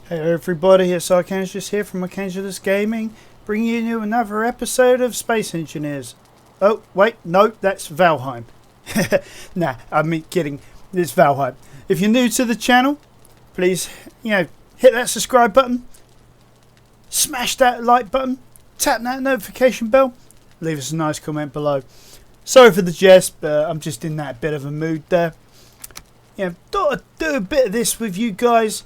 Hey everybody, it's Archangel here from Archangel Gaming, bringing you another episode of Space Engineers. Oh, wait, no, that's Valheim. Nah, I'm kidding, it's Valheim. If you're new to the channel, please, hit that subscribe button, smash that like button, tap that notification bell, leave us a nice comment below. Sorry for the jest, but I'm just in that bit of a mood there. Thought I'd do a bit of this with you guys,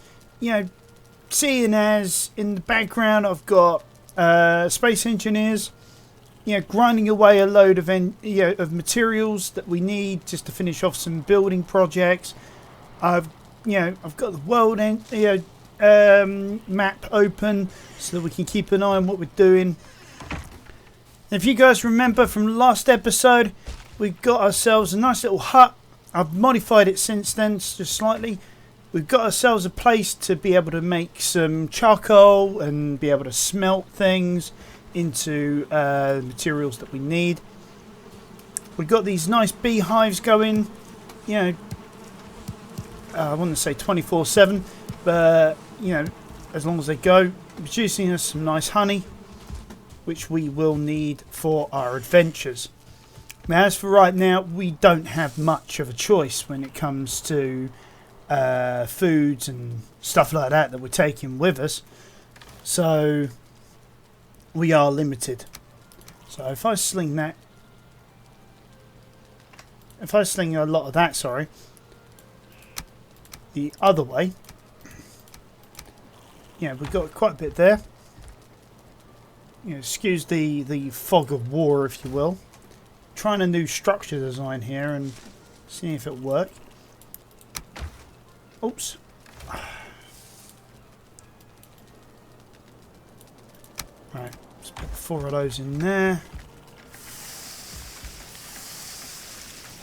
seeing as in the background I've got Space Engineers, grinding away a load of of materials that we need just to finish off some building projects. I've got the world map open so that we can keep an eye on what we're doing. And if you guys remember from the last episode, we got ourselves a nice little hut. I've modified it since then just slightly. We've got ourselves a place to be able to make some charcoal and be able to smelt things into materials that we need. We've got these nice beehives going, I wouldn't say 24/7, but, as long as they go, producing us some nice honey, which we will need for our adventures. Now, as for right now, we don't have much of a choice when it comes to foods and stuff like that we're taking with us, so we are limited. So if I sling a lot of that, the other way, we've got quite a bit there. Excuse the fog of war, if you will. Trying a new structure design here and seeing if it'll work. Oops. Right, let's put 4 of those in there.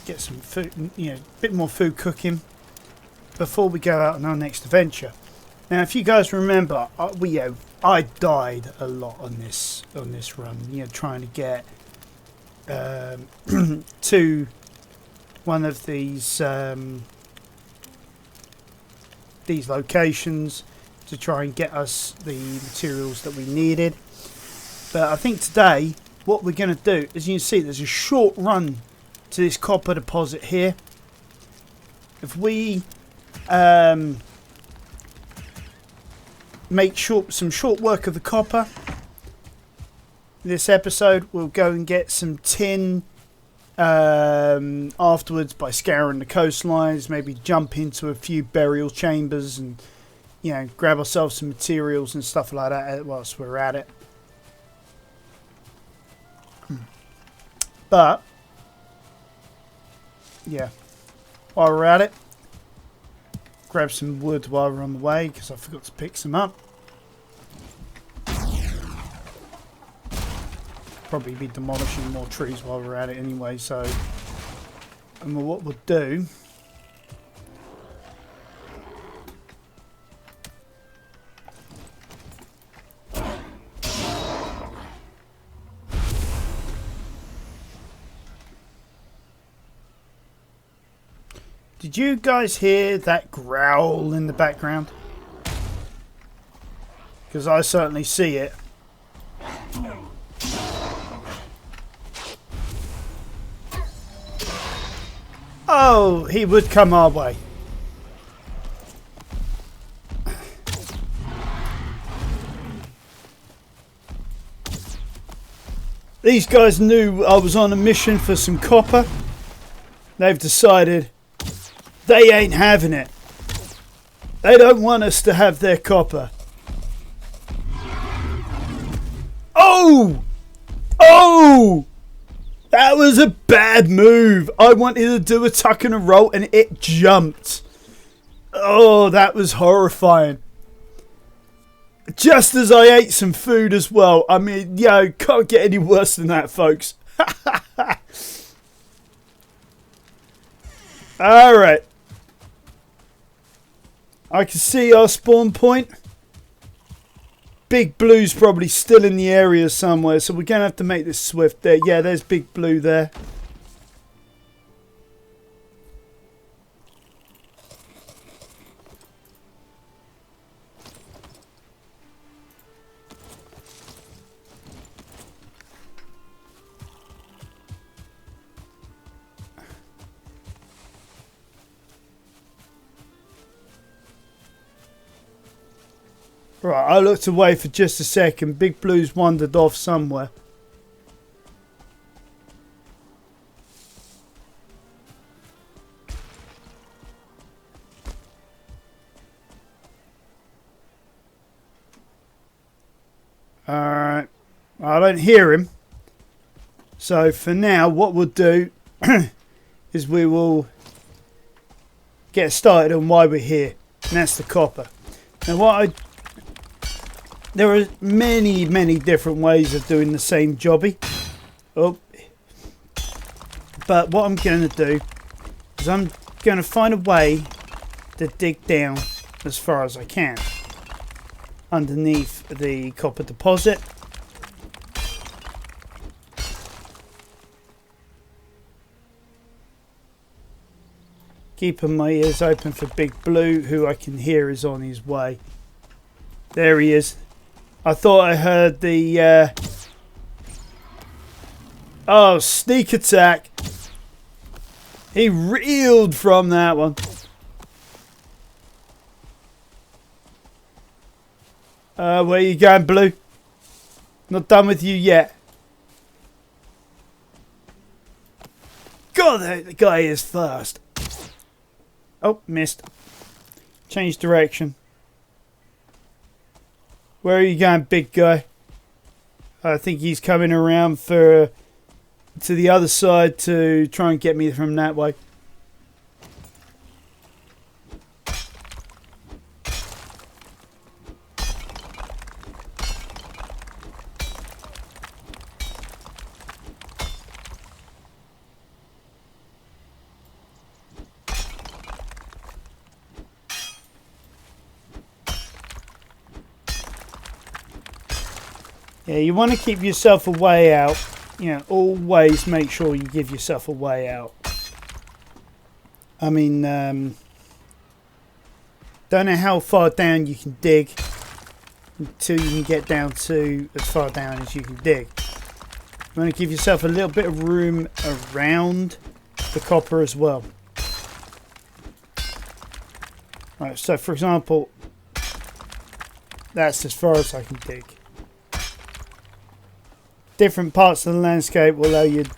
Get some food, a bit more food cooking before we go out on our next adventure. Now, if you guys remember, I died a lot on this run. Trying to get to one of these locations to try and get us the materials that we needed. But I think today what we're going to do, as you can see, there's a short run to this copper deposit here. If we make some short work of the copper this episode, we'll go and get some tin afterwards by scouring the coastlines, maybe jump into a few burial chambers and grab ourselves some materials and stuff like that whilst we're at it. But while we're at it, grab some wood while we're on the way because I forgot to pick some up. Probably be demolishing more trees while we're at it anyway, so what we'll do Did you guys hear that growl in the background? Because I certainly see it. Oh, he would come our way. These guys knew I was on a mission for some copper. They've decided they ain't having it. They don't want us to have their copper. Oh! Oh! That was a bad move. I wanted to do a tuck and a roll and it jumped. Oh, that was horrifying. Just as I ate some food as well. I mean, can't get any worse than that, folks. Alright. I can see our spawn point. Big Blue's probably still in the area somewhere, so we're going to have to make this swift. There, yeah, there's Big Blue there. Right, I looked away for just a second. Big Blue's wandered off somewhere. Alright. I don't hear him. So for now, what we'll do is we will get started on why we're here. And that's the copper. Now there are many, many different ways of doing the same jobby. Oh. But what I'm going to do is I'm going to find a way to dig down as far as I can underneath the copper deposit. Keeping my ears open for Big Blue, who I can hear is on his way. There he is. I thought I heard the... Oh, sneak attack. He reeled from that one. Where you going, Blue? Not done with you yet. God, that guy is fast. Oh, missed. Change direction. Where are you going, big guy? I think he's coming around to the other side to try and get me from that way. Yeah, you want to keep yourself a way out. You know, always make sure you give yourself a way out. I mean, don't know how far down you can dig until you can get down to as far down as you can dig. You want to give yourself a little bit of room around the copper as well. Right, so for example, that's as far as I can dig. Different parts of the landscape will allow you to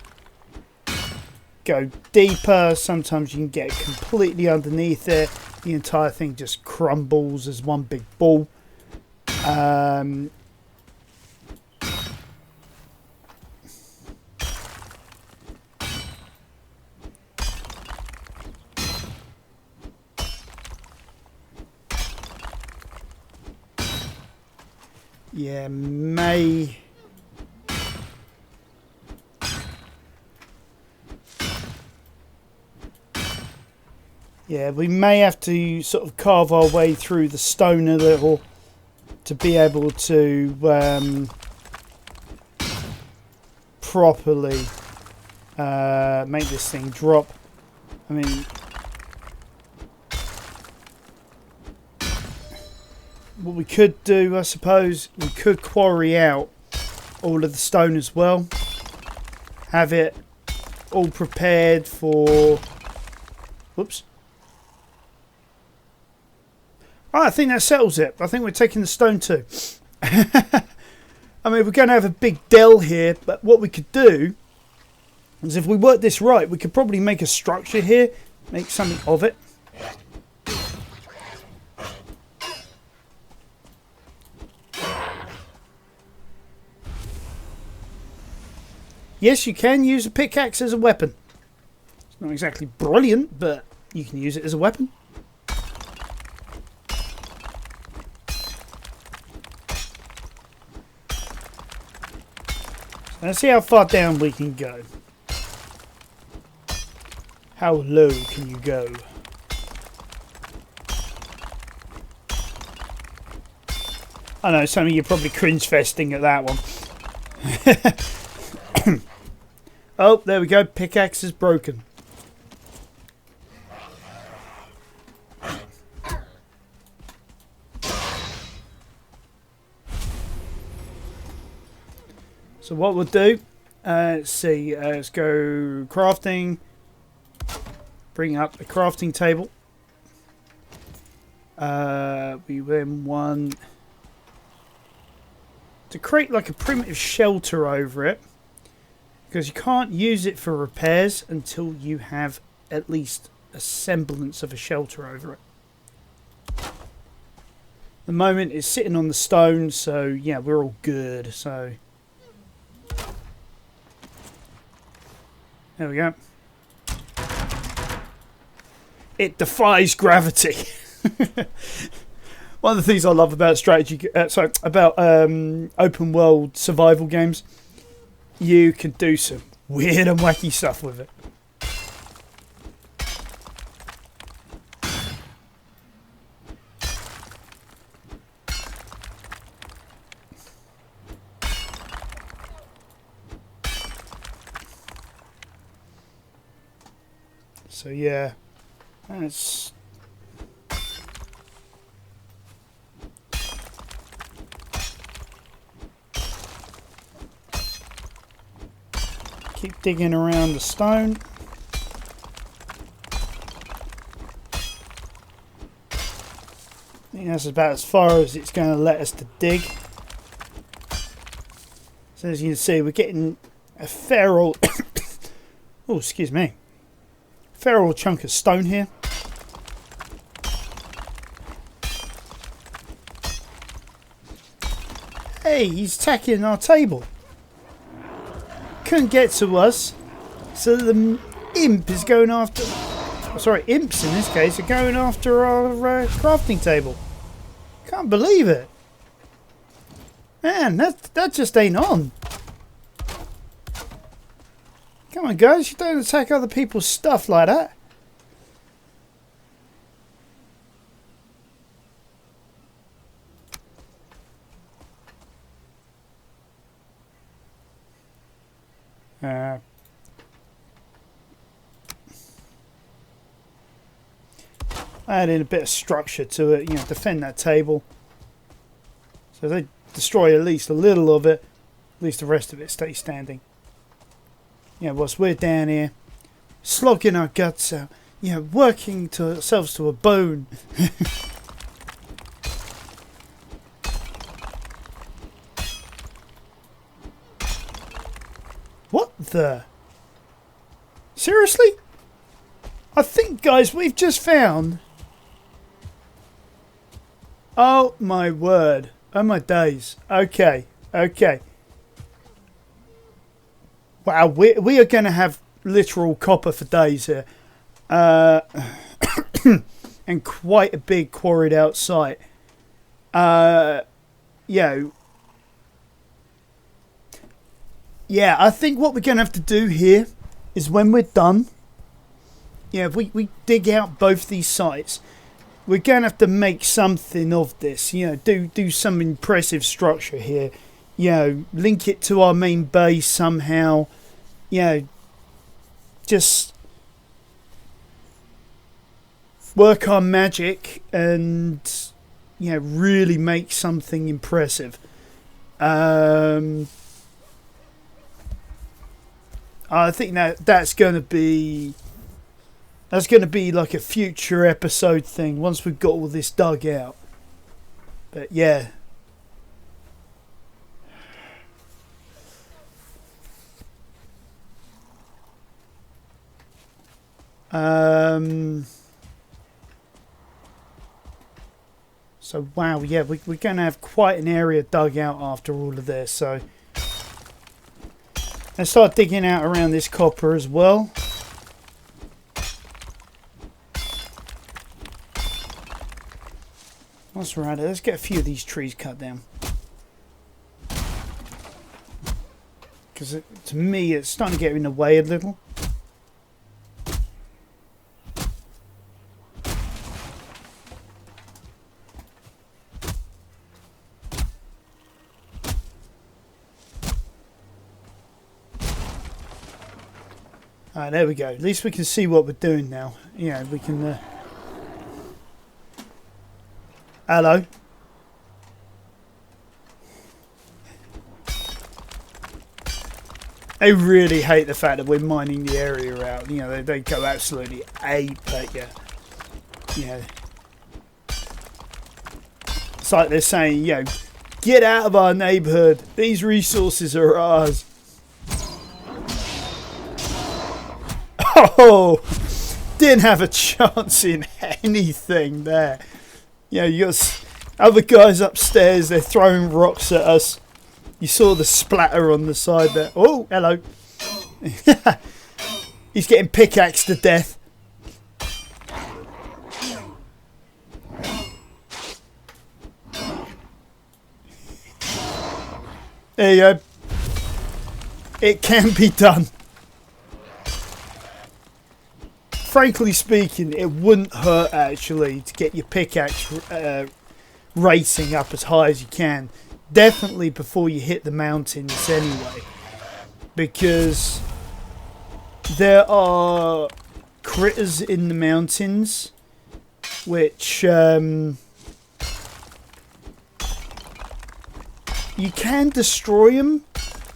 go deeper. Sometimes you can get completely underneath it. The entire thing just crumbles as one big ball. Yeah, may... Yeah, we may have to sort of carve our way through the stone a little to be able to properly make this thing drop. I mean, what we could do, I suppose, we could quarry out all of the stone as well. Have it all prepared for... Whoops. Oh, I think that settles it. I think we're taking the stone too. I mean, we're going to have a big dell here, but what we could do is if we work this right, we could probably make a structure here, make something of it. Yes, you can use a pickaxe as a weapon. It's not exactly brilliant, but you can use it as a weapon. Let's see how far down we can go. How low can you go? I know some of you are probably cringe festing at that one. Oh, there we go. Pickaxe is broken. So what we'll do, let's see, let's go crafting, bring up the crafting table. We then want to create like a primitive shelter over it, because you can't use it for repairs until you have at least a semblance of a shelter over it. The moment it's sitting on the stone, so yeah, we're all good. So there we go. It defies gravity. One of the things I love about open world survival games, you can do some weird and wacky stuff with it. So yeah, that's keep digging around the stone. I think that's about as far as it's going to let us to dig. So as you can see, we're getting a fair old oh, excuse me. Fair old chunk of stone here. Hey, he's attacking our table. Couldn't get to us, so the imp is going after... Sorry, imps in this case are going after our crafting table. Can't believe it. Man, that just ain't on. Come on, guys, you don't attack other people's stuff like that. Adding a bit of structure to it, you know, defend that table. So if they destroy at least a little of it, at least the rest of it stays standing. Yeah, whilst we're down here, slogging our guts out, you know, working to ourselves to a bone. What the? Seriously? I think, guys, we've just found... Oh my word. Oh my days. Okay. Okay. Wow, we are going to have literal copper for days here. And quite a big quarried out site. Yeah, I think what we're going to have to do here is when we're done, yeah, if we dig out both these sites, we're going to have to make something of this, you know, do some impressive structure here. You know, link it to our main base somehow. You know, just work our magic and, you know, really make something impressive. I think that's going to be like a future episode thing once we've got all this dug out. But yeah. So wow, yeah, we're going to have quite an area dug out after all of this. So let's start digging out around this copper as well. Whilst we're at it, let's get a few of these trees cut down. Because to me, it's starting to get in the way a little. Alright, there we go. At least we can see what we're doing now. Yeah, we can... Hello. I really hate the fact that we're mining the area out. You know, they go absolutely ape at you. You know, it's like they're saying, you know, Get out of our neighborhood. These resources are ours. Oh, didn't have a chance in anything there. You know, you got other guys upstairs. They're throwing rocks at us. You saw the splatter on the side there. Oh, hello. He's getting pickaxed to death. There you go. It can be done. Frankly speaking, it wouldn't hurt actually to get your pickaxe racing up as high as you can. Definitely before you hit the mountains anyway. Because there are critters in the mountains which you can destroy them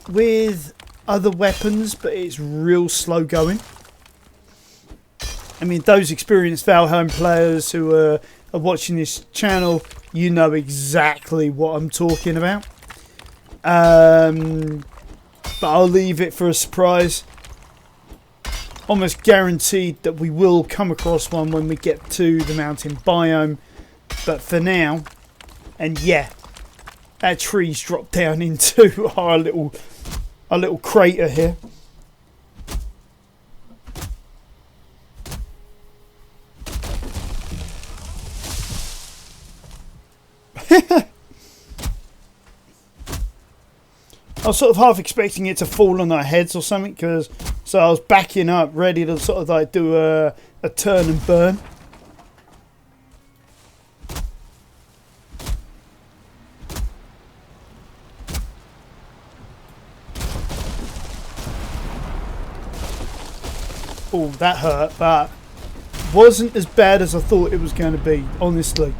with other weapons, but it's real slow going. I mean, those experienced Valheim players who are watching this channel, you know exactly what I'm talking about. But I'll leave it for a surprise. Almost guaranteed that we will come across one when we get to the mountain biome. But for now, and yeah, that tree's dropped down into our little crater here. I was sort of half expecting it to fall on our heads or something, so I was backing up, ready to sort of like do a turn and burn. Oh, that hurt, but wasn't as bad as I thought it was going to be, honestly.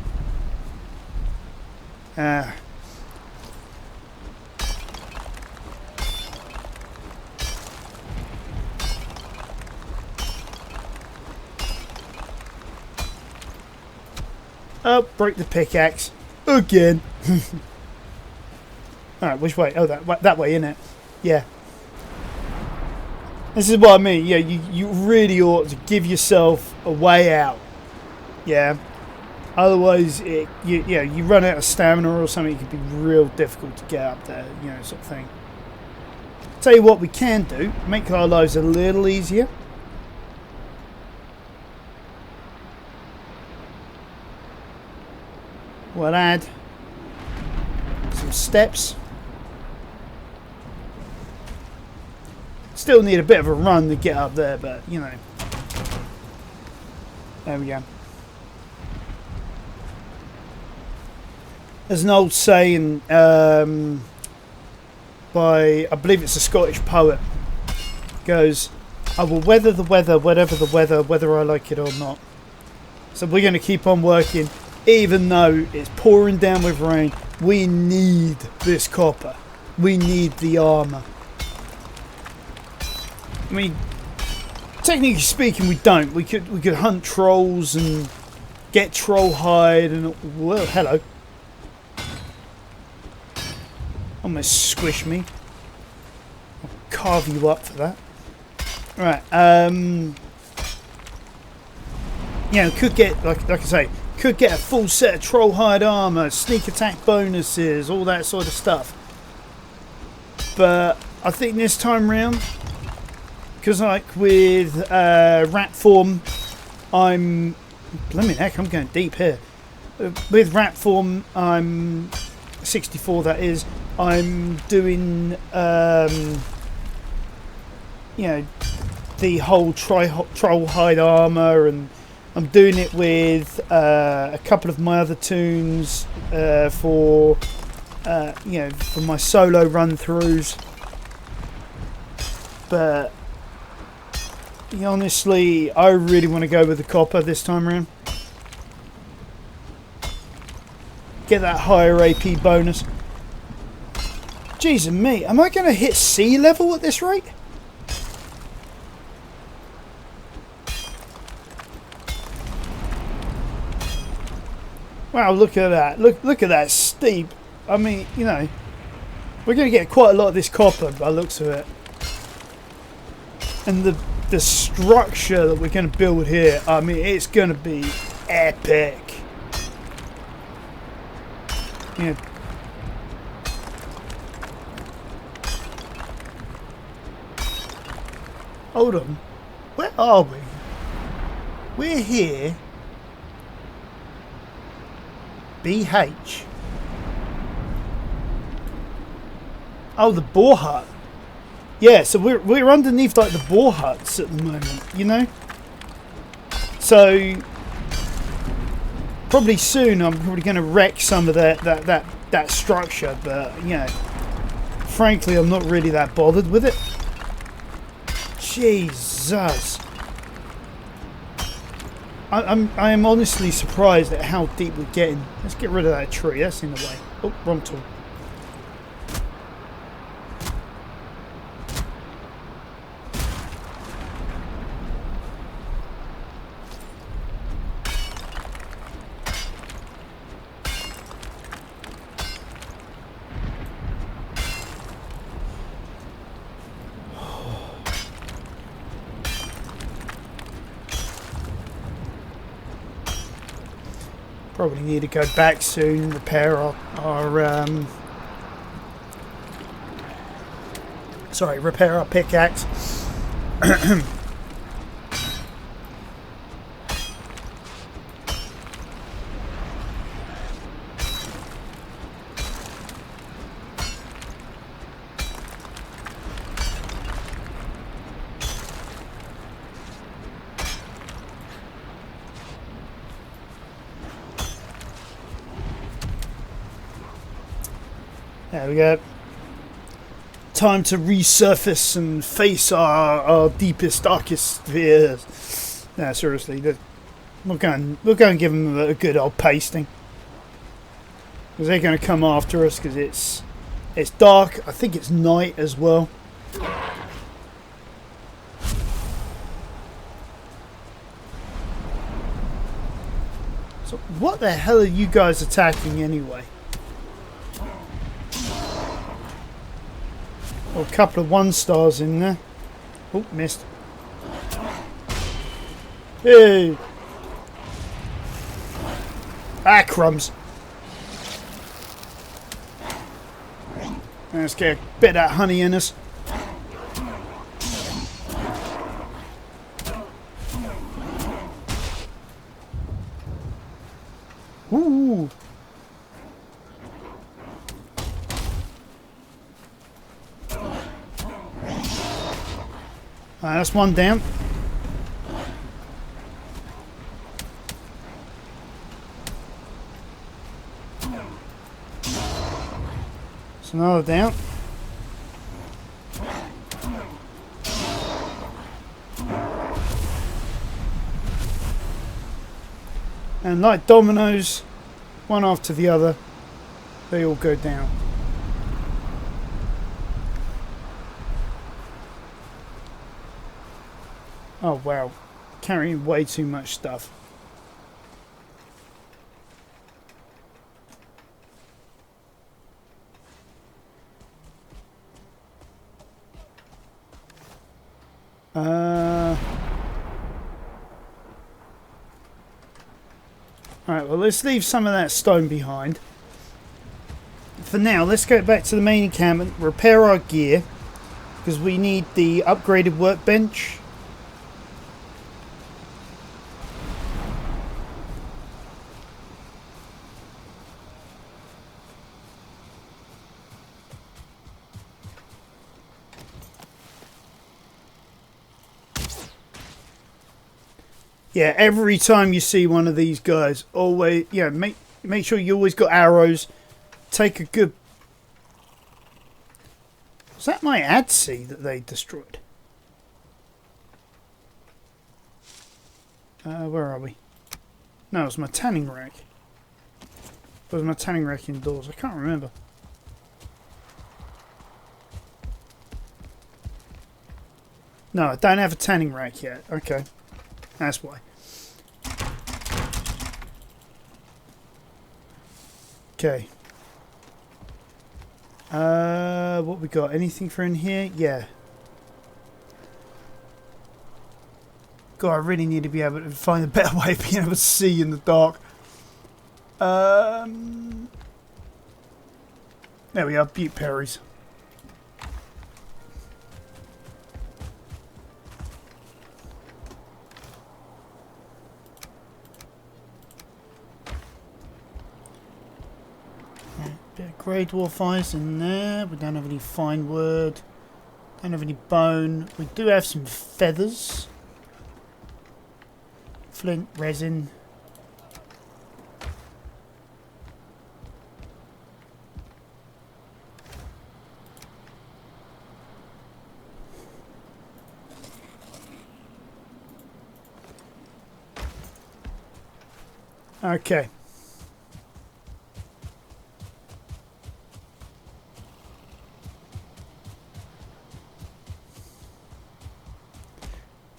Oh, break the pickaxe again. Alright, which way? Oh, that way, innit? Yeah. This is what I mean. Yeah, you really ought to give yourself a way out. Yeah. Otherwise, you run out of stamina or something. It could be real difficult to get up there. You know, sort of thing. Tell you what we can do. Make our lives a little easier. We'll add some steps. Still need a bit of a run to get up there, but you know. There we go. There's an old saying by, I believe it's a Scottish poet. It goes, I will weather the weather, whatever the weather, whether I like it or not. So we're going to keep on working. Even though it's pouring down with rain, we need this copper. We need the armour. I mean, technically speaking, we don't. We could hunt trolls and get troll hide and well, hello. Almost squish me. I'll carve you up for that. Right. Yeah, could get like I say. Could get a full set of troll hide armor, sneak attack bonuses, all that sort of stuff. But I think this time round, because like with rat form, I'm blimmin' heck, I'm going deep here. With rat form, I'm 64. That is, I'm doing you know, the whole troll hide armor and. I'm doing it with a couple of my other tunes for you know, for my solo run-throughs. But honestly, I really want to go with the copper this time around. Get that higher AP bonus. Jeez and me, am I going to hit sea level at this rate? Wow, look at that. Look at that steep I mean, you know, we're going to get quite a lot of this copper by the looks of it. And the structure that we're going to build here, I mean, it's going to be epic. Yeah. Hold on. Where are we? We're here. BH. Oh, the boar hut. Yeah, so we're underneath like the boar huts at the moment, you know? So probably soon I'm probably gonna wreck some of that structure, but you know, frankly I'm not really that bothered with it. Jesus. I am honestly surprised at how deep we're getting. Let's get rid of that tree, that's in the way. Oh, wrong tool. Probably need to go back soon, repair repair our pickaxe. There we go. Time to resurface and face our deepest, darkest fears. No, seriously, we'll go and give them a good old pasting. Because they're going to come after us because it's dark. I think it's night as well. So what the hell are you guys attacking anyway? Oh, a couple of 1-stars in there. Oh, missed. Hey! Ah, crumbs. Let's get a bit of that honey in us. Ooh! That's one down. It's another down. And like dominoes, one after the other, they all go down. Oh wow, carrying way too much stuff. Alright, well let's leave some of that stone behind. For now, let's go back to the main encampment, repair our gear, because we need the upgraded workbench. Yeah, every time you see one of these guys, always, yeah, make sure you always got arrows. Take a good... Was that my ADSI that they destroyed? Where are we? No, it was my tanning rack. It was my tanning rack indoors. I can't remember. No, I don't have a tanning rack yet. Okay. That's why. Okay. What we got? Anything for in here? Yeah. God, I really need to be able to find a better way of being able to see in the dark. There we are, butte berries. Bit of grey dwarf ice in there. We don't have any fine wood. Don't have any bone. We do have some feathers. Flint, resin. Okay.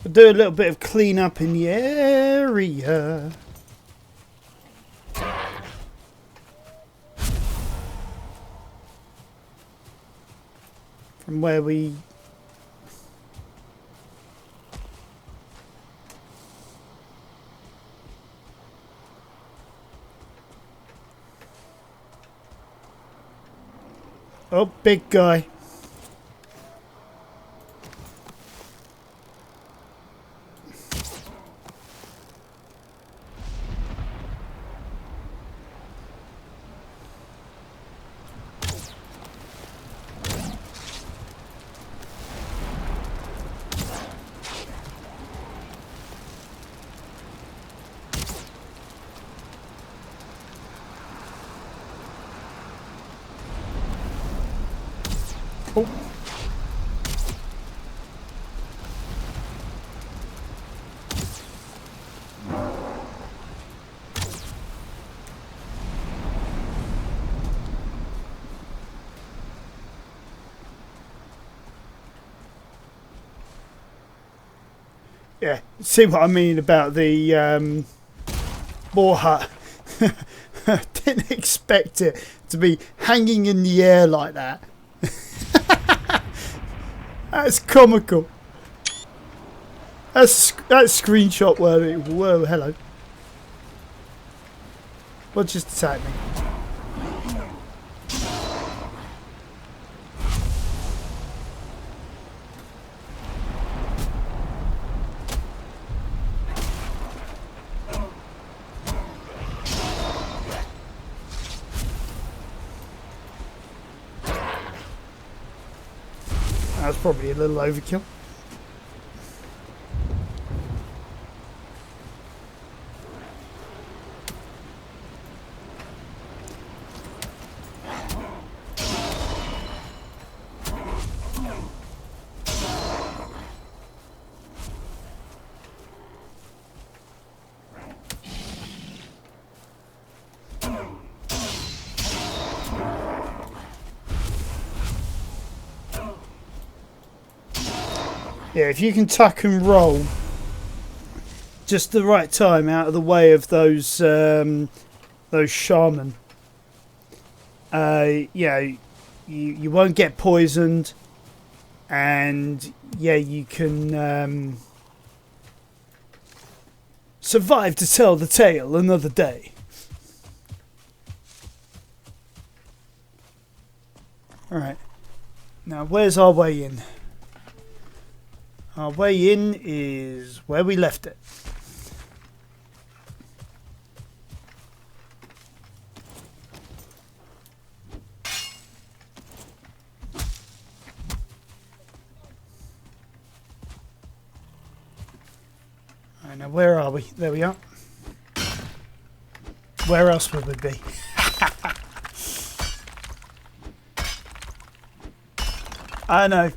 We'll do a little bit of clean up in the area. From where we... Oh, big guy. Oh. Yeah, see what I mean about the boar hut. Didn't expect it to be hanging in the air like that. That's comical. That's screenshot worthy. Whoa, hello. What just attacked me? That was probably a little overkill. Yeah, if you can tuck and roll just the right time out of the way of those shaman, yeah, you won't get poisoned, and yeah, you can survive to tell the tale another day. All right, now where's our way in? Our way in is where we left it. Alright, now where are we? There we are. Where else would we be? I know.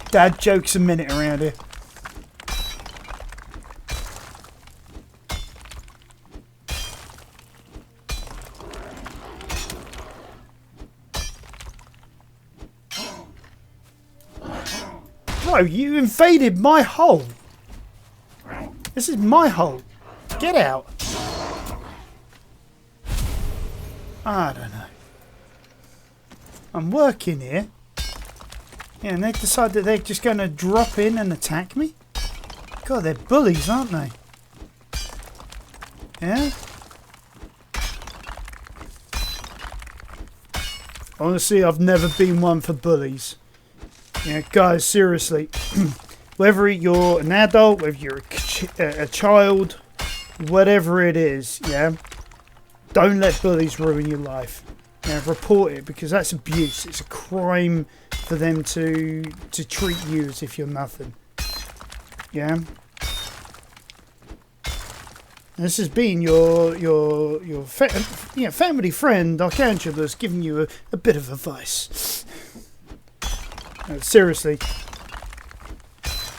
Dad jokes a minute around here. Bro, you invaded my hole. This is my hole. Get out. I don't know. I'm working here. Yeah, and they decide that they're just going to drop in and attack me? God, they're bullies, aren't they? Yeah? Honestly, I've never been one for bullies. Yeah, guys, seriously. Whether you're an adult, whether you're a child, whatever it is, yeah? Don't let bullies ruin your life. Yeah, report it, because that's abuse. It's a crime for them to treat you as if you're nothing. Yeah? This has been your family friend, Archangelus, giving you a bit of advice. No, seriously.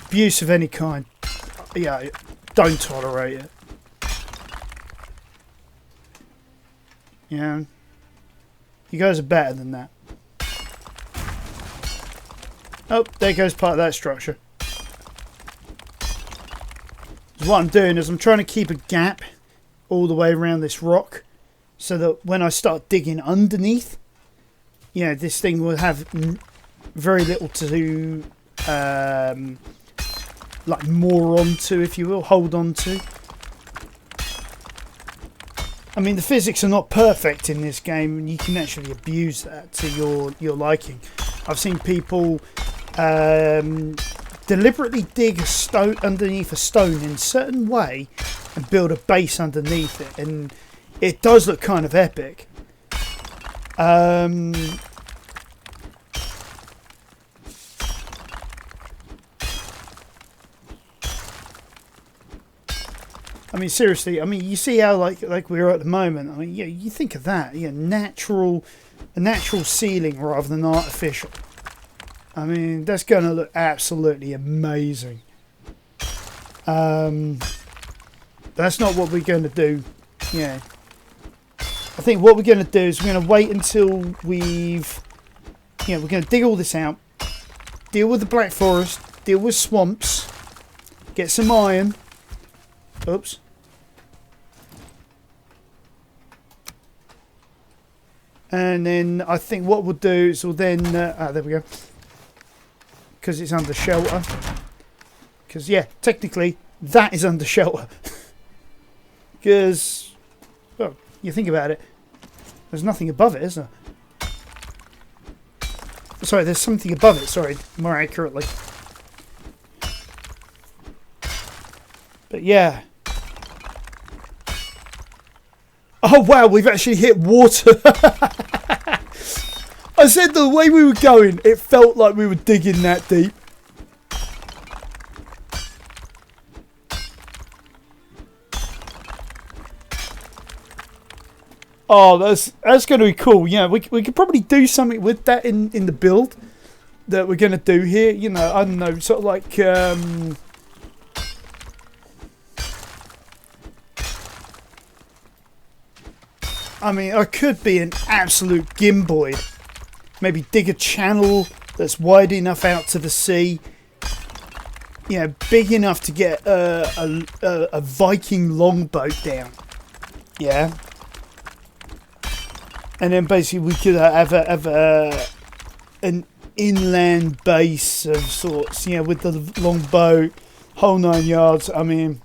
Abuse of any kind. Yeah, don't tolerate it. Yeah. You guys are better than that. Oh, there goes part of that structure. What I'm doing is I'm trying to keep a gap all the way around this rock so that when I start digging underneath, you know, this thing will have very little to like moor onto, if you will, hold on to. I mean, the physics are not perfect in this game, and you can actually abuse that to your liking. I've seen people deliberately dig a stone underneath a stone in a certain way and build a base underneath it, and it does look kind of epic. I mean, seriously, I mean, you see how like we're at the moment. I mean, yeah, you think of that, yeah, a natural ceiling rather than artificial. I mean, that's going to look absolutely amazing. That's not what we're going to do. Yeah. I think what we're going to do is we're going to wait until we've... Yeah, we're going to dig all this out. Deal with the Black Forest. Deal with swamps. Get some iron. Oops. And then I think what we'll do is we'll then... there we go. Because it's under shelter. Because, yeah, technically, that is under shelter. Because, well, you think about it, there's nothing above it, is there? Sorry, there's something above it, sorry, more accurately. But, yeah. Oh, wow, we've actually hit water. I said the way we were going, it felt like we were digging that deep. Oh, that's going to be cool. Yeah, we could probably do something with that in the build that we're going to do here. You know, I don't know, sort of like... I mean, I could be an absolute gimboid. Maybe dig a channel that's wide enough out to the sea. You know, big enough to get a Viking longboat down. Yeah. And then basically we could have an inland base of sorts. You know, with the longboat, whole 9 yards. I mean...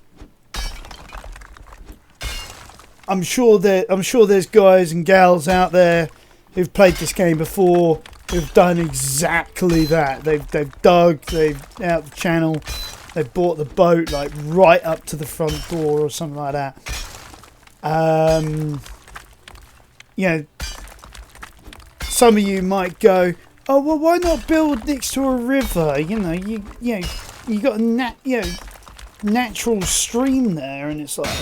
I'm sure there's guys and gals out there who've played this game before who've done exactly that. They've dug, they've out the channel, they've bought the boat like right up to the front door or something like that. You know, some of you might go, oh well, why not build next to a river? You know, you got a natural stream there, and it's like.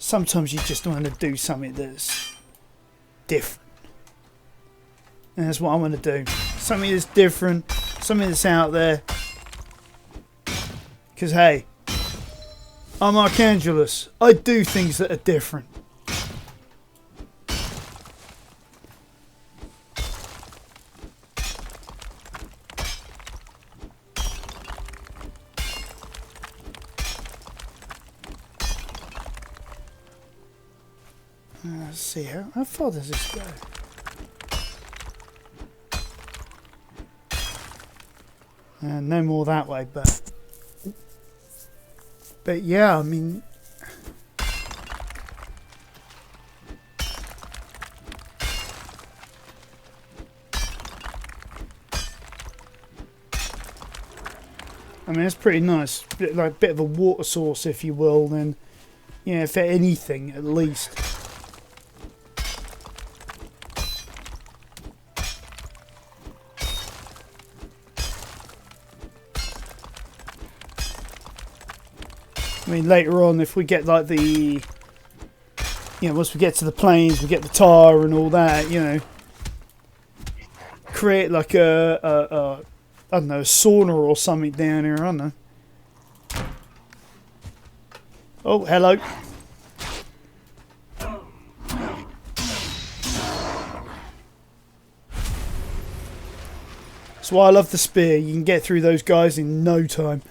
Sometimes you just want to do something that's different. And that's what I want to do. Something that's different. Something that's out there. Because, hey, I'm Archangelus. I do things that are different. Let's see, how far does this go? No more that way, but yeah, I mean, it's pretty nice. Like a bit of a water source, if you will. Then, yeah, for anything at least. I mean, later on, if we get like the, once we get to the plains, we get the tar and all that, create like a I don't know, a sauna or something down here, I don't know. Oh, hello. That's why I love the spear. You can get through those guys in no time.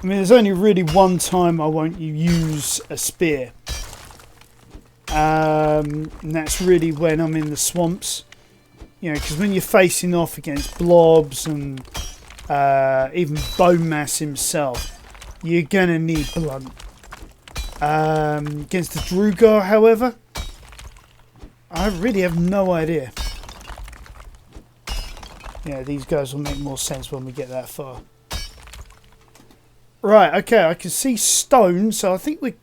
I mean, there's only really one time I won't use a spear. And that's really when I'm in the swamps. Because when you're facing off against blobs and even Bone Mass himself, you're going to need blunt. Against the Drugar, however, I really have no idea. Yeah, these guys will make more sense when we get that far. Right, okay, I can see stone, so I think we're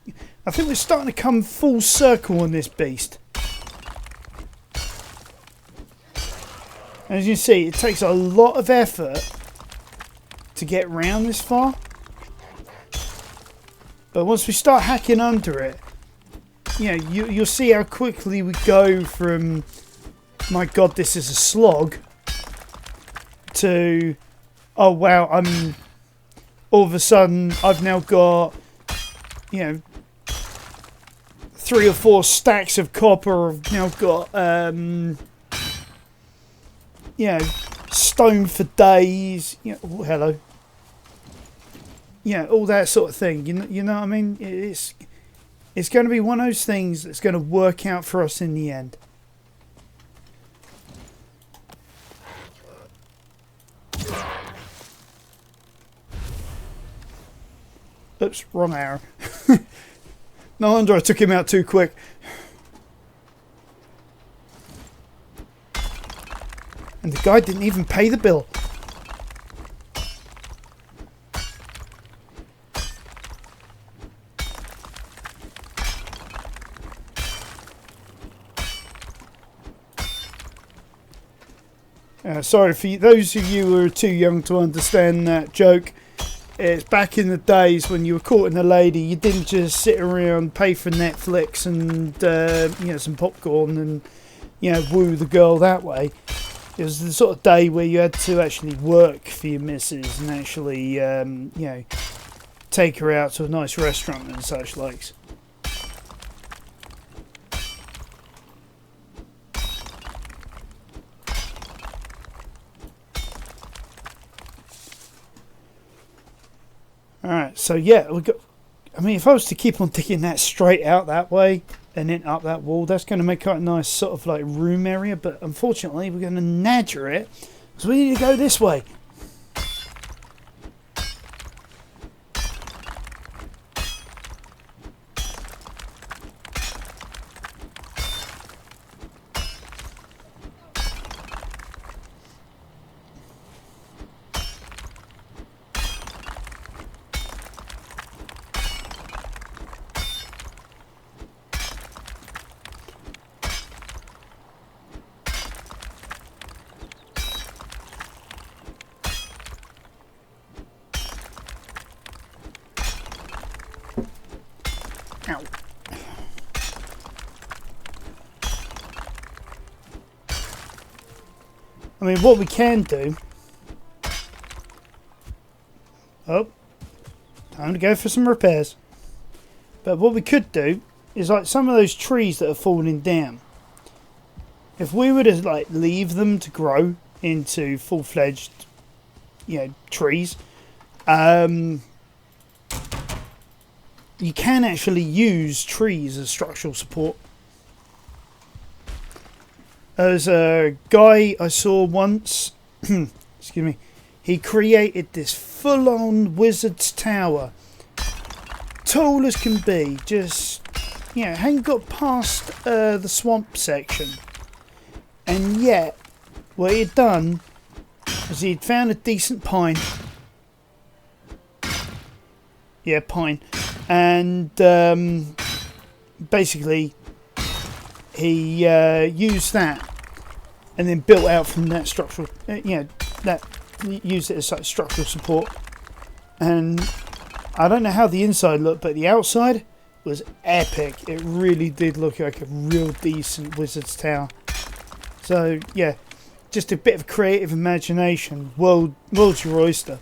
starting to come full circle on this beast. As you can see, it takes a lot of effort to get round this far. But once we start hacking under it, you'll see how quickly we go from, my god, this is a slog, to, oh wow, all of a sudden I've now got, 3 or 4 stacks of copper. I've now got, stone for days. Oh, hello. All that sort of thing. You know what I mean? It's going to be one of those things that's going to work out for us in the end. Oops, wrong arrow. No wonder I took him out too quick. And the guy didn't even pay the bill. Sorry for those of you who are too young to understand that joke. It's back in the days when you were courting a lady, you didn't just sit around, pay for Netflix and some popcorn and woo the girl that way. It was the sort of day where you had to actually work for your missus and actually take her out to a nice restaurant and such likes. Alright, so yeah, we got. I mean, if I was to keep on digging that straight out that way and then up that wall, that's going to make quite a nice sort of like room area. But unfortunately, we're going to nadger it, so we need to go this way. Ow. I mean, what we can do... Oh. Time to go for some repairs. But what we could do is like some of those trees that are falling down. If we were to like leave them to grow into full-fledged, trees, you can actually use trees as structural support. There's a guy I saw once, excuse me, he created this full-on wizard's tower. Tall as can be, just, hadn't got past the swamp section. And yet, what he'd done was he'd found a decent pine. Yeah, pine. And basically, he used that and then built out from that structural, that used it as like structural support. And I don't know how the inside looked, but the outside was epic. It really did look like a real decent wizard's tower. So yeah, just a bit of creative imagination. World's your oyster.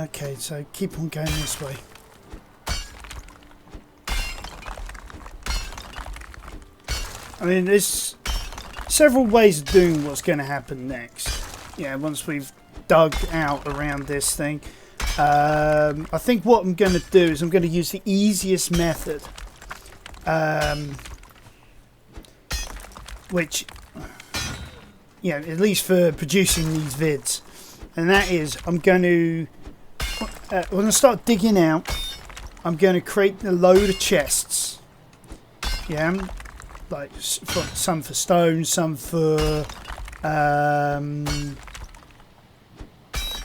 Okay, so keep on going this way. I mean, there's several ways of doing what's going to happen next. Once we've dug out around this thing. I think what I'm going to do is I'm going to use the easiest method. Which, at least for producing these vids. And that is, I'm going to, when I start digging out, I'm going to create a load of chests. Yeah, like some for stone, some for,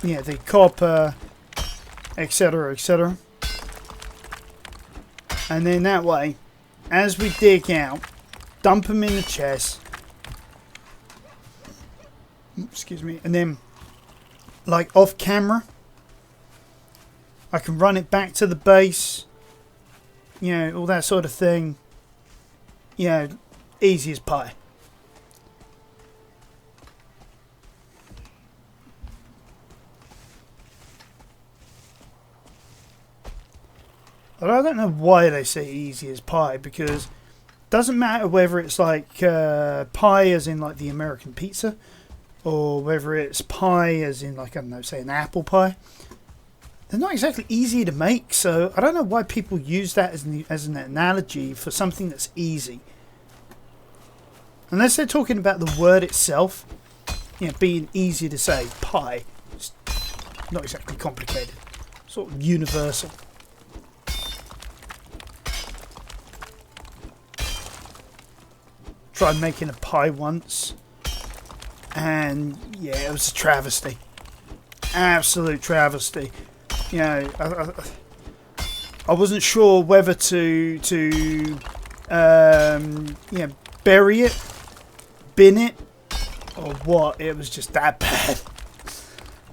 the copper, etc., etc. And then that way, as we dig out, dump them in the chest. Excuse me, and then, like off camera, I can run it back to the base, all that sort of thing. Easy as pie. But I don't know why they say easy as pie, because it doesn't matter whether it's like pie as in like the American pizza, or whether it's pie as in, like, I don't know, say an apple pie. They're not exactly easy to make, so I don't know why people use that as an analogy for something that's easy. Unless they're talking about the word itself, being easy to say. Pie. It's not exactly complicated. Sort of universal. Tried making a pie once. And it was a travesty, absolute travesty. I wasn't sure whether to bury it, bin it, or what. It was just that bad.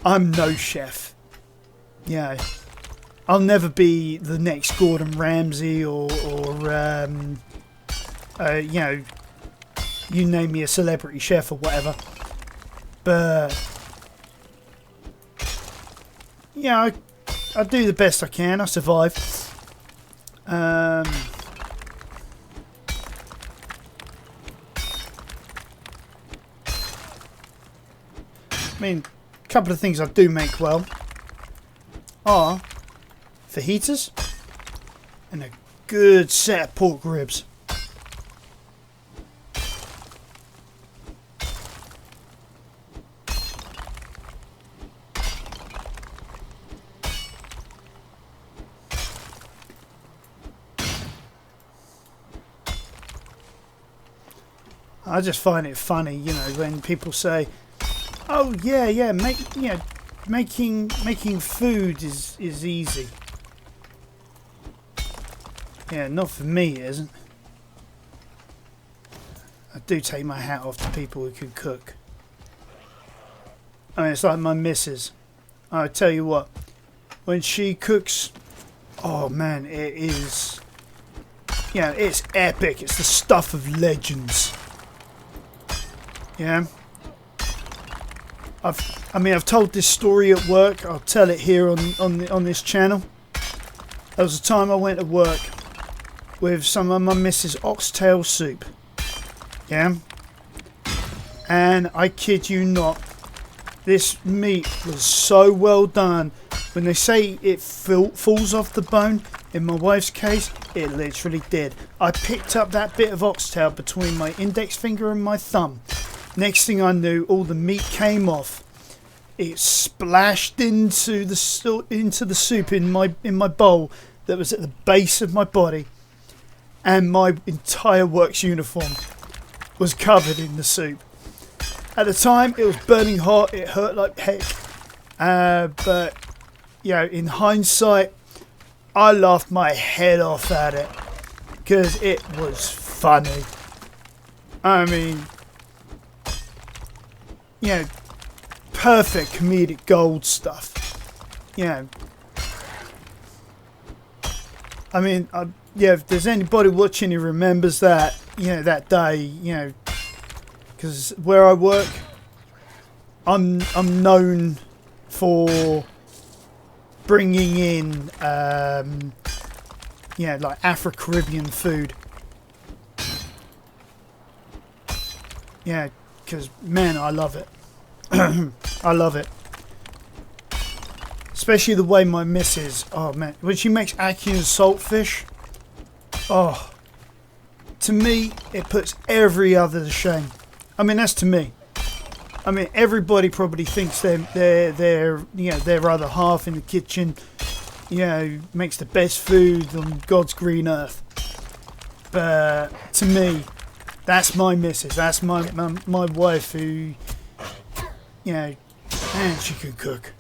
I'm no chef. I'll never be the next Gordon Ramsay or you name me a celebrity chef or whatever. But I do the best I can. I survive. mean, a couple of things I do make well are fajitas and a good set of pork ribs. I just find it funny, you know, when people say, "Oh yeah, making food is easy." Yeah, not for me, it isn't. I do take my hat off to people who can cook. I mean, it's like my missus. I tell you what, when she cooks, oh man, it is. Yeah, it's epic. It's the stuff of legends. Yeah. I've told this story at work. I'll tell it here on this channel. There was a time I went to work with some of my missus' oxtail soup. Yeah. And I kid you not, this meat was so well done. When they say it falls off the bone, in my wife's case, it literally did. I picked up that bit of oxtail between my index finger and my thumb. Next thing I knew, all the meat came off. It splashed into the soup in my bowl that was at the base of my body, and my entire works uniform was covered in the soup. At the time, it was burning hot. It hurt like heck. But you know, in hindsight, I laughed my head off at it because it was funny. I mean, you know, perfect comedic gold stuff. You know, I mean, yeah, if there's anybody watching who remembers that, you know, that day, you know, because where I work, I'm known for bringing in, yeah, like Afro-Caribbean food. Yeah, because man, I love it. I love it. Especially the way my missus, oh man, when she makes ackee and saltfish, oh, to me, it puts every other to shame. I mean, that's to me. I mean, everybody probably thinks they're you know, their other half in the kitchen, you know, makes the best food on God's green earth. But to me, that's my missus. That's my wife who, you know, man, she can cook.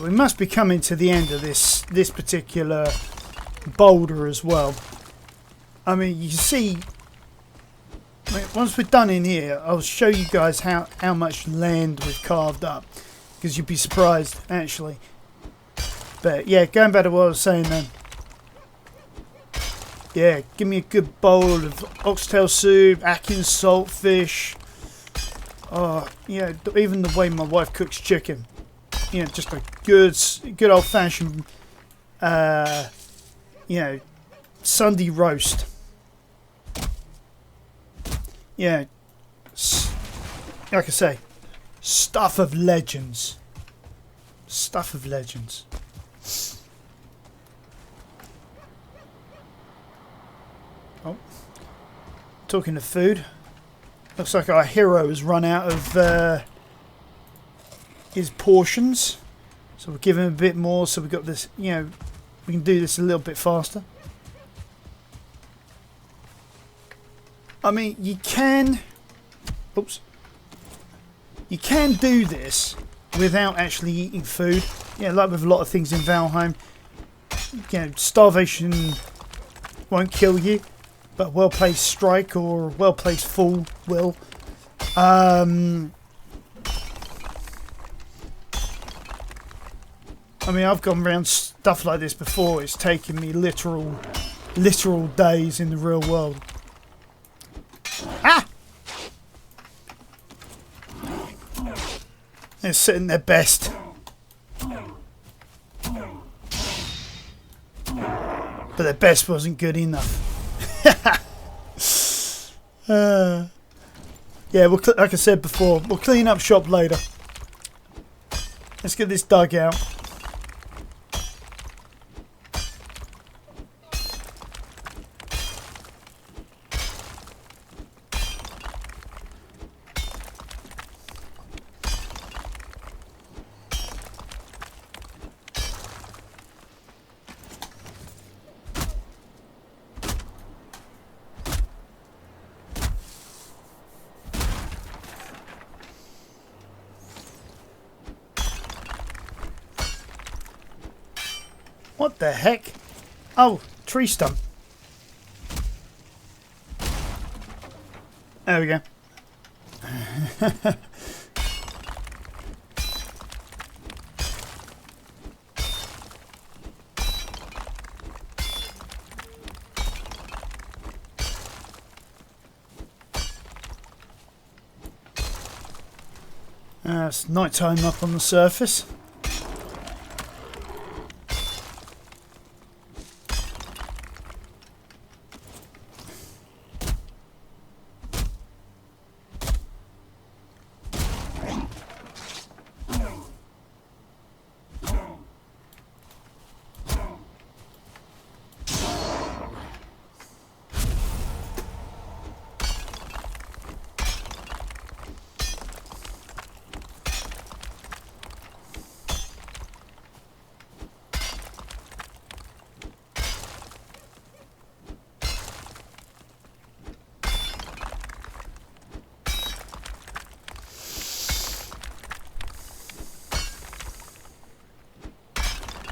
We must be coming to the end of this particular boulder as well. I mean, you see, once we're done in here, I'll show you guys how much land we've carved up, because you'd be surprised actually. But yeah, going back to what I was saying then. Yeah, give me a good bowl of oxtail soup, ackee and saltfish. Oh, yeah, even the way my wife cooks chicken. You know, just a good old-fashioned, you know, Sunday roast. Yeah, like I say, stuff of legends. Stuff of legends. Oh, talking of food, looks like our hero has run out of his portions, so we'll give him a bit more, so we've got this, you know, we can do this a little bit faster. I mean, you can do this without actually eating food. Yeah, like with a lot of things in Valheim, you know, starvation won't kill you, but a well-placed strike or a well-placed fall will. I mean, I've gone around stuff like this before. It's taken me literal days in the real world. Ah! They're sitting their best. But their best wasn't good enough. Yeah, like I said before, we'll clean up shop later. Let's get this dug out. What the heck? Oh, tree stump. There we go. It's night time up on the surface.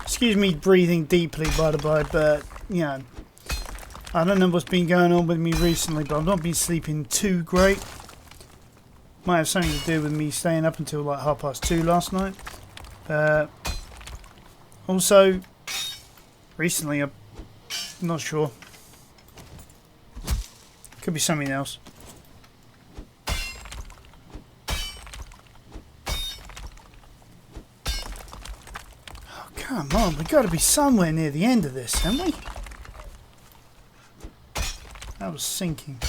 Excuse me breathing deeply, by the by, but, you know, I don't know what's been going on with me recently, but I've not been sleeping too great. Might have something to do with me staying up until like 2:30 last night. Also, recently, I'm not sure. Could be something else. Come on, we've got to be somewhere near the end of this, haven't we? That was sinking.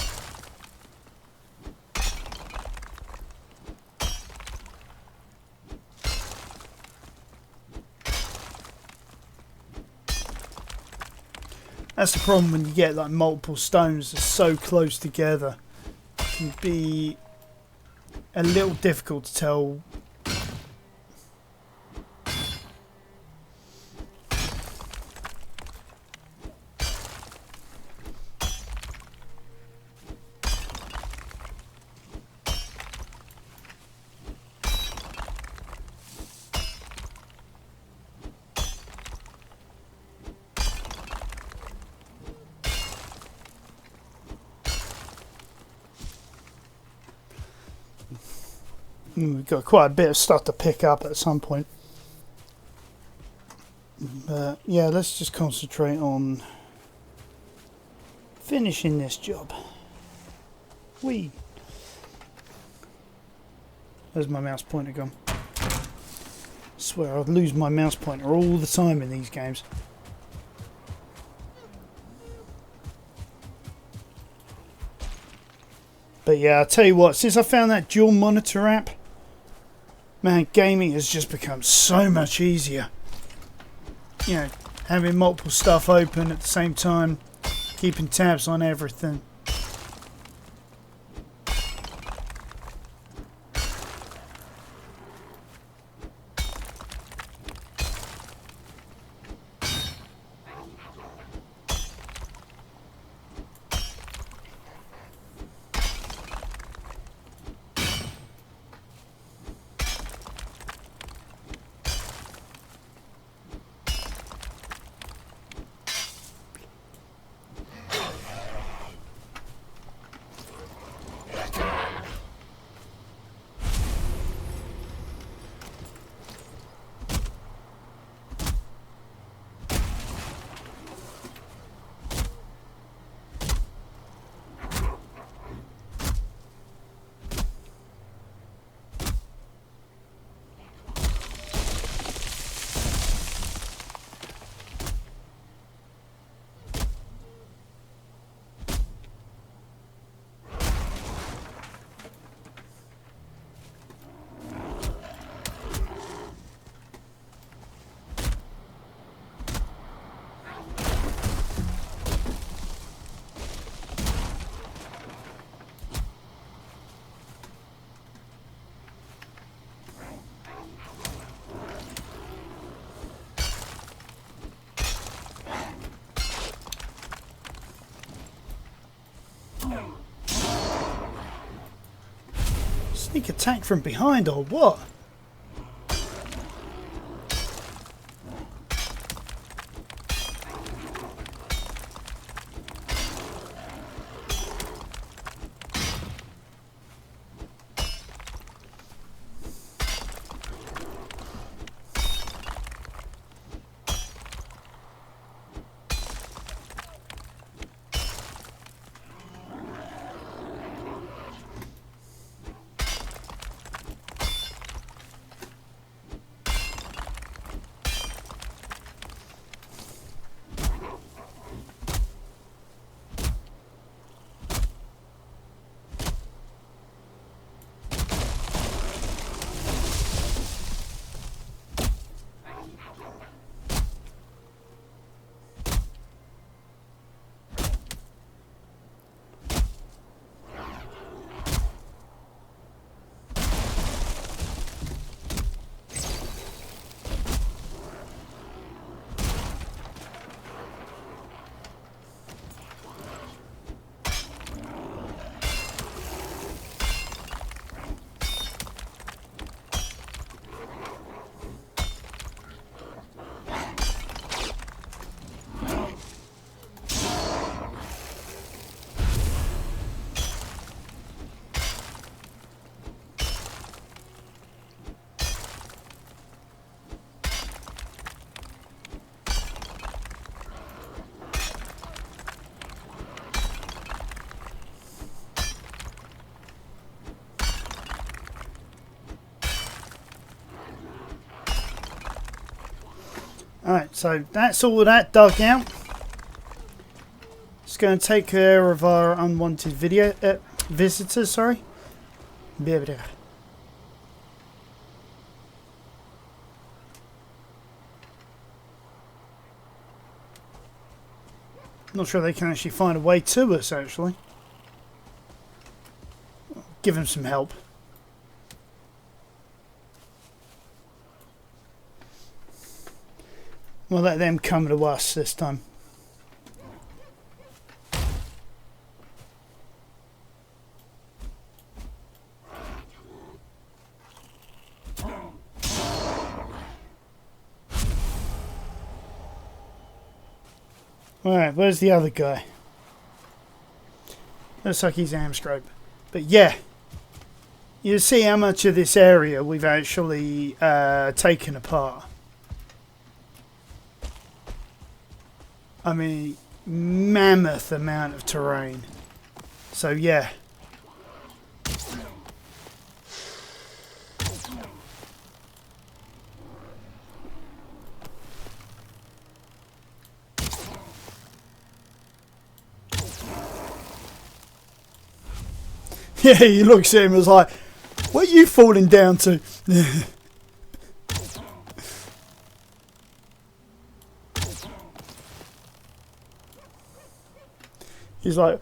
That's the problem when you get like multiple stones that are so close together. It can be a little difficult to tell. We've got quite a bit of stuff to pick up at some point. But yeah, let's just concentrate on finishing this job. There's my mouse pointer gone. I swear I lose my mouse pointer all the time in these games. But yeah, I'll tell you what, since I found that dual monitor app, man, gaming has just become so much easier. You know, having multiple stuff open at the same time, keeping tabs on everything. Sneak attack from behind or what? Alright, so that's all of that dug out. Just going to take care of our unwanted visitors, sorry. Not sure they can actually find a way to us, actually. Give them some help. We'll let them come to us this time. Alright, where's the other guy? Looks like he's Amstrope. But yeah, you see how much of this area we've actually taken apart. I mean, mammoth amount of terrain. So yeah. Yeah, he looks at him and was like, what are you falling down to? He's like,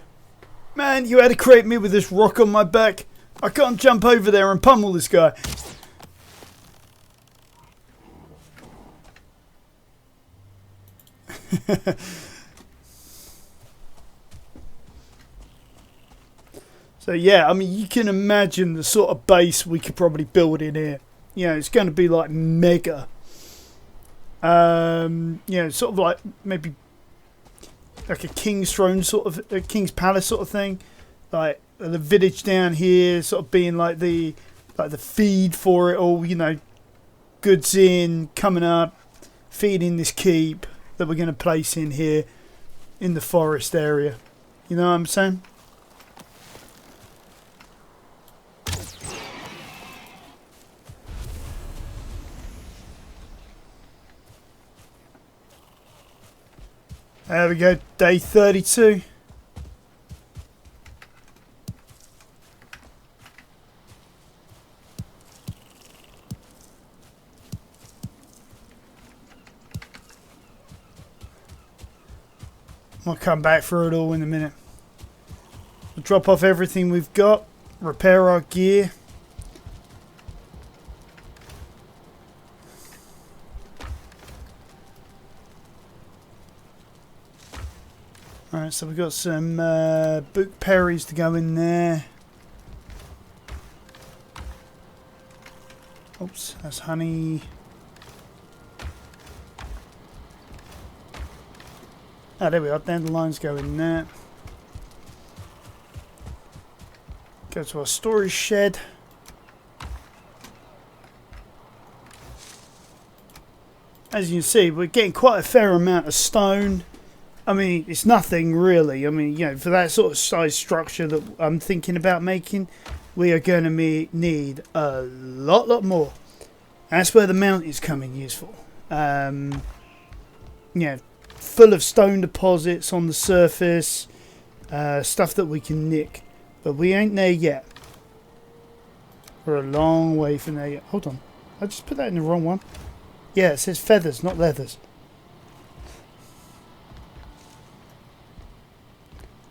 man, you had to create me with this rock on my back. I can't jump over there and pummel this guy. So yeah, I mean, you can imagine the sort of base we could probably build in here. You know, it's going to be like mega. You know, sort of like maybe like a king's throne sort of, a king's palace sort of thing. Like the village down here sort of being like the feed for it all, you know, goods in, coming up, feeding this keep that we're going to place in here in the forest area. You know what I'm saying? There we go, day 32. I'll come back through it all in a minute. We'll drop off everything we've got, repair our gear. Alright, Alright, so we've got some book berries to go in there. Oops, that's honey. Oh, there we are. Dandelions go in there. Go to our storage shed. As you can see, we're getting quite a fair amount of stone. I mean, it's nothing really. I mean, you know, for that sort of size structure that I'm thinking about making, we are going to need a lot more. That's where the mountains come in useful. You know, full of stone deposits on the surface, stuff that we can nick. But we ain't there yet. We're a long way from there yet. Hold on. I just put that in the wrong one. Yeah, it says feathers, not leathers.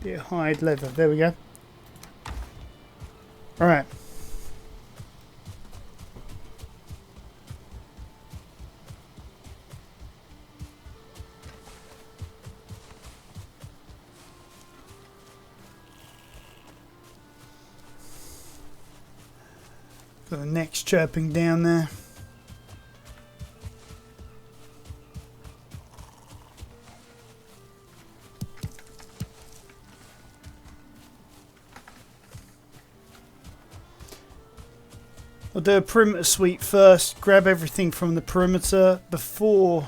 Deer hide leather. There we go. Alright. Got the next chirping down there. I'll do a perimeter sweep first, grab everything from the perimeter before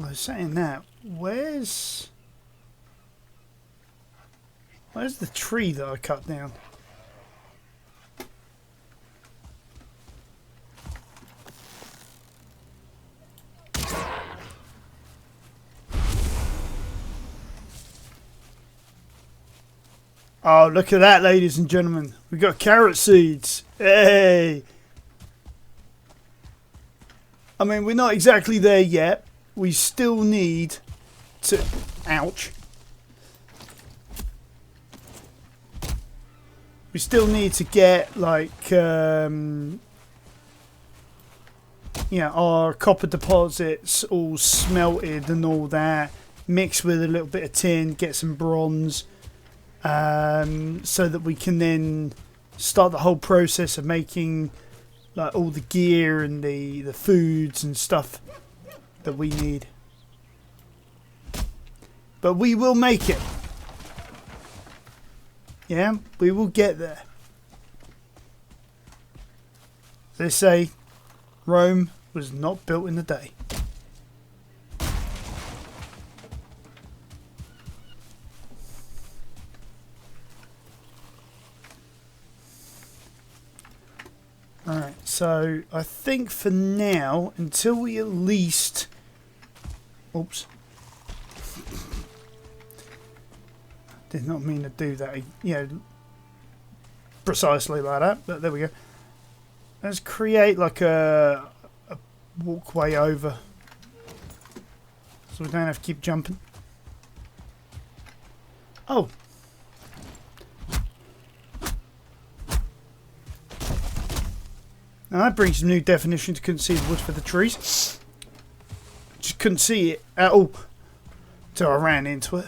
I was saying that. Where's the tree that I cut down? Oh, look at that, ladies and gentlemen. We got carrot seeds. Hey! I mean, we're not exactly there yet. We still need to... Ouch. We still need to get, like, you know, our copper deposits all smelted and all that. Mixed with a little bit of tin, get some bronze. So that we can then start the whole process of making like all the gear and the foods and stuff that we need. But we will make it. Yeah, we will get there. They say Rome was not built in a day. Alright, so I think for now, until we at least... Oops. Did not mean to do that, you know, precisely like that, but there we go. Let's create like a walkway over. So we don't have to keep jumping. Oh! Now that brings some new definitions. Couldn't see the wood for the trees. Just couldn't see it at all till I ran into it.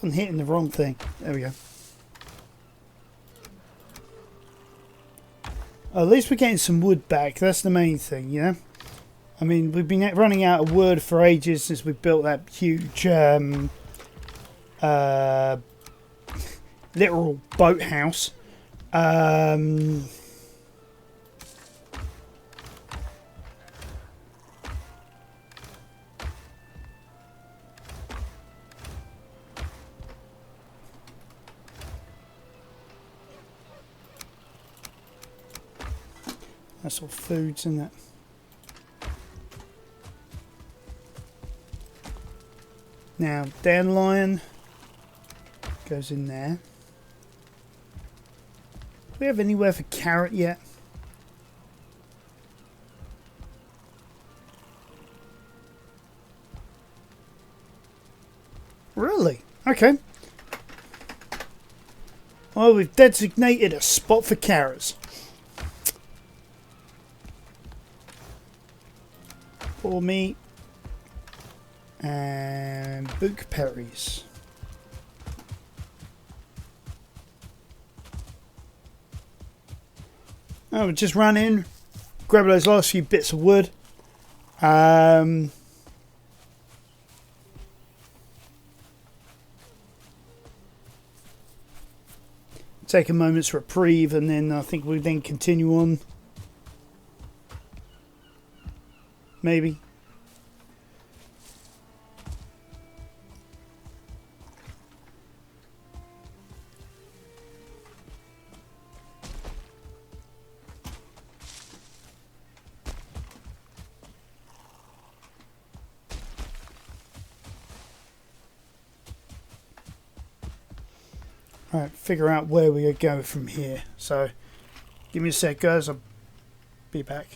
I'm hitting the wrong thing. There we go. At least we're getting some wood back. That's the main thing, you know. I mean, we've been running out of wood for ages since we built that huge literal boathouse. That's all foods, isn't it? Now, dandelion goes in there. Do we have anywhere for carrot yet? Really? Okay. Well, we've designated a spot for carrots. For me. And bookberries. Oh, we'll just run in, grab those last few bits of wood. Take a moment's reprieve, and then I think we then continue on. Maybe. Alright, figure out where we go from here. So, give me a sec, guys. I'll be back.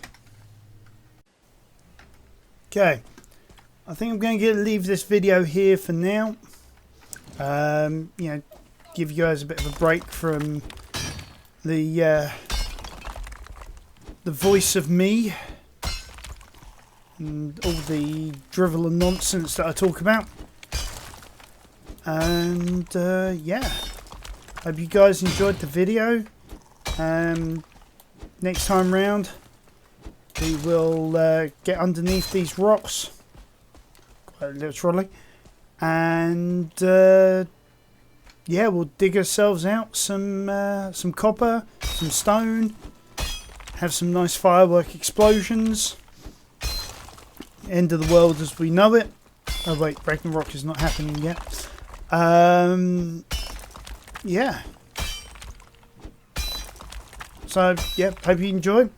Okay, I think I'm going to leave this video here for now. You know, give you guys a bit of a break from the voice of me and all the drivel and nonsense that I talk about. And yeah. Hope you guys enjoyed the video. Next time round, we will get underneath these rocks, quite literally, and yeah, we'll dig ourselves out some copper, some stone, have some nice firework explosions. End of the world as we know it. Oh wait, Ragnarok is not happening yet. Yeah. So, yeah, hope you enjoyed.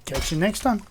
Catch you next time.